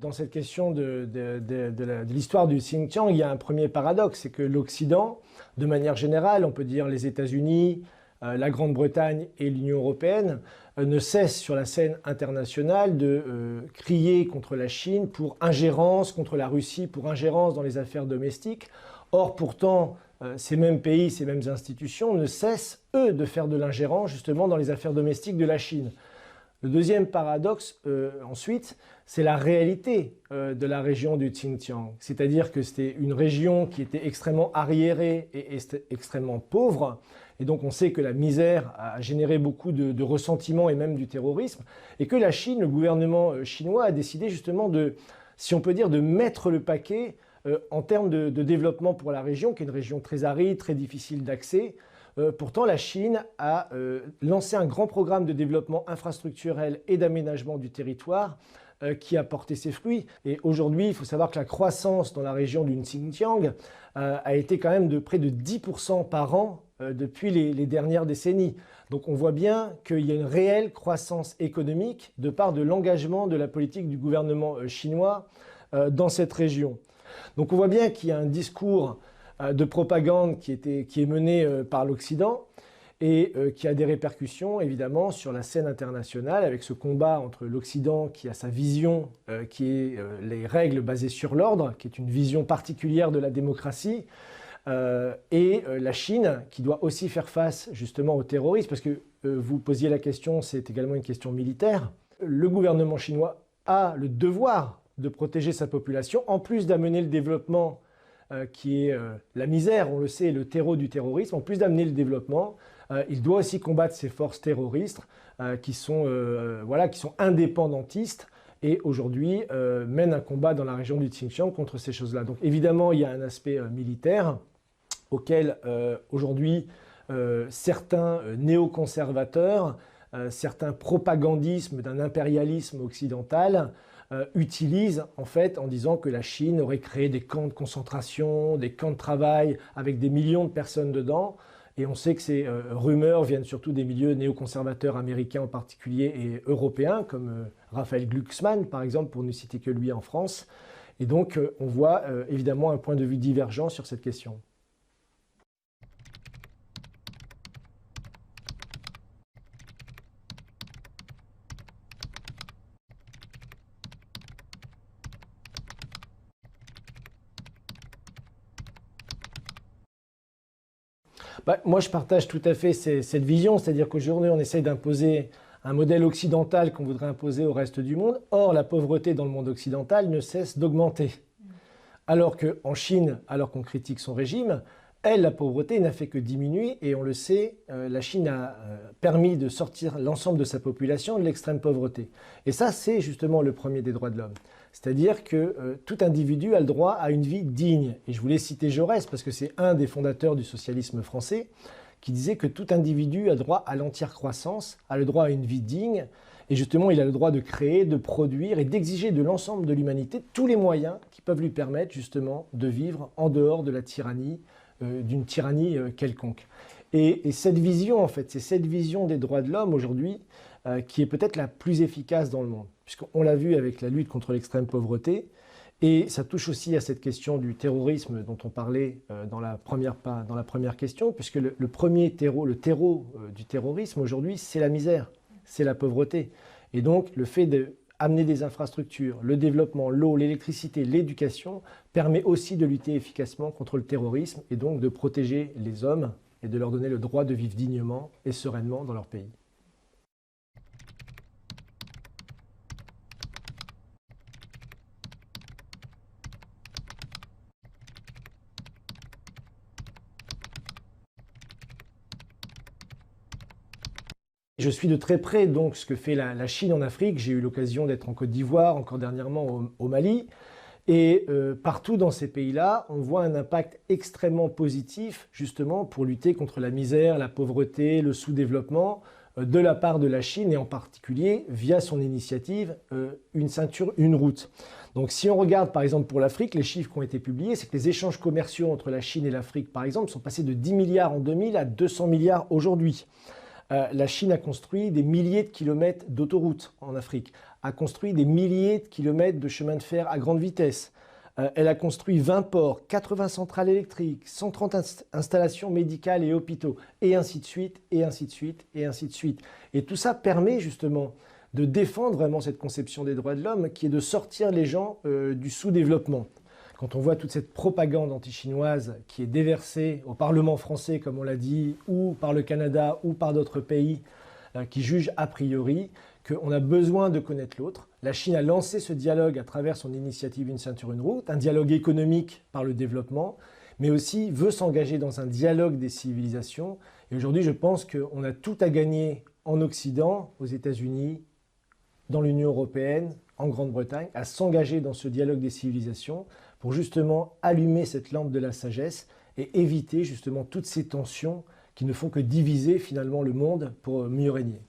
Dans cette question de l'histoire du Xinjiang, il y a un premier paradoxe, c'est que l'Occident, de manière générale, on peut dire les États-Unis, la Grande-Bretagne et l'Union européenne, ne cessent sur la scène internationale de crier contre la Chine pour ingérence, contre la Russie pour ingérence dans les affaires domestiques. Or, pourtant, ces mêmes pays, ces mêmes institutions ne cessent, eux, de faire de l'ingérence justement dans les affaires domestiques de la Chine. Le deuxième paradoxe, ensuite, c'est la réalité de la région du Xinjiang. C'est-à-dire que c'était une région qui était extrêmement arriérée et extrêmement pauvre. Et donc on sait que la misère a généré beaucoup de ressentiments et même du terrorisme. Et que la Chine, le gouvernement chinois, a décidé justement de, si on peut dire, de mettre le paquet en termes de développement pour la région, qui est une région très aride, très difficile d'accès. Pourtant, la Chine a lancé un grand programme de développement infrastructurel et d'aménagement du territoire qui a porté ses fruits. Et aujourd'hui, il faut savoir que la croissance dans la région du Xinjiang a été quand même de près de 10% par an depuis les dernières décennies. Donc on voit bien qu'il y a une réelle croissance économique de par de l'engagement de la politique du gouvernement chinois dans cette région. Donc on voit bien qu'il y a un discours de propagande qui est menée par l'Occident et qui a des répercussions évidemment sur la scène internationale avec ce combat entre l'Occident qui a sa vision qui est les règles basées sur l'ordre, qui est une vision particulière de la démocratie, et la Chine qui doit aussi faire face justement au terrorisme, parce que vous posiez la question, c'est également une question militaire. Le gouvernement chinois a le devoir de protéger sa population, en plus d'amener le développement qui est la misère, on le sait, le terreau du terrorisme. En plus d'amener le développement, il doit aussi combattre ces forces terroristes qui sont indépendantistes et aujourd'hui mènent un combat dans la région du Xinjiang contre ces choses-là. Donc évidemment, il y a un aspect militaire auquel aujourd'hui certains néoconservateurs, certains propagandismes d'un impérialisme occidental utilisent en fait en disant que la Chine aurait créé des camps de concentration, des camps de travail avec des millions de personnes dedans. Et on sait que ces rumeurs viennent surtout des milieux néoconservateurs américains en particulier et européens, comme Raphaël Glucksmann par exemple, pour ne citer que lui en France. Et donc on voit évidemment un point de vue divergent sur cette question. Moi, je partage tout à fait cette vision, c'est-à-dire qu'aujourd'hui, on essaye d'imposer un modèle occidental qu'on voudrait imposer au reste du monde. Or, la pauvreté dans le monde occidental ne cesse d'augmenter. Alors qu'en Chine, alors qu'on critique son régime, elle, la pauvreté n'a fait que diminuer. Et on le sait, la Chine a permis de sortir l'ensemble de sa population de l'extrême pauvreté. Et ça, c'est justement le premier des droits de l'homme. C'est-à-dire que tout individu a le droit à une vie digne. Et je voulais citer Jaurès, parce que c'est un des fondateurs du socialisme français, qui disait que tout individu a droit à l'entière croissance, a le droit à une vie digne, et justement il a le droit de créer, de produire et d'exiger de l'ensemble de l'humanité tous les moyens qui peuvent lui permettre justement de vivre en dehors de la tyrannie, d'une tyrannie quelconque. Et cette vision, en fait, c'est cette vision des droits de l'homme aujourd'hui qui est peut-être la plus efficace dans le monde, puisqu'on l'a vu avec la lutte contre l'extrême pauvreté, et ça touche aussi à cette question du terrorisme dont on parlait dans la première question, puisque le premier terreau, le terreau du terrorisme aujourd'hui, c'est la misère, c'est la pauvreté. Et donc le fait d'amener des infrastructures, le développement, l'eau, l'électricité, l'éducation, permet aussi de lutter efficacement contre le terrorisme et donc de protéger les hommes et de leur donner le droit de vivre dignement et sereinement dans leur pays. Je suis de très près donc ce que fait la Chine en Afrique. J'ai eu l'occasion d'être en Côte d'Ivoire, encore dernièrement au Mali. Et partout dans ces pays-là, on voit un impact extrêmement positif justement pour lutter contre la misère, la pauvreté, le sous-développement de la part de la Chine et en particulier via son initiative Une ceinture, une route. Donc si on regarde par exemple pour l'Afrique, les chiffres qui ont été publiés, c'est que les échanges commerciaux entre la Chine et l'Afrique par exemple sont passés de 10 milliards en 2000 à 200 milliards aujourd'hui. La Chine a construit des milliers de kilomètres d'autoroutes en Afrique, a construit des milliers de kilomètres de chemins de fer à grande vitesse. Elle a construit 20 ports, 80 centrales électriques, 130 installations médicales et hôpitaux, et ainsi de suite, et ainsi de suite, et ainsi de suite. Et tout ça permet justement de défendre vraiment cette conception des droits de l'homme qui est de sortir les gens du sous-développement. Quand on voit toute cette propagande anti-chinoise qui est déversée au Parlement français, comme on l'a dit, ou par le Canada, ou par d'autres pays qui jugent a priori qu'on a besoin de connaître l'autre. La Chine a lancé ce dialogue à travers son initiative Une ceinture, une route, un dialogue économique par le développement, mais aussi veut s'engager dans un dialogue des civilisations. Et aujourd'hui, je pense qu'on a tout à gagner en Occident, aux États-Unis, dans l'Union européenne, en Grande-Bretagne, à s'engager dans ce dialogue des civilisations pour justement allumer cette lampe de la sagesse et éviter justement toutes ces tensions qui ne font que diviser finalement le monde pour mieux régner.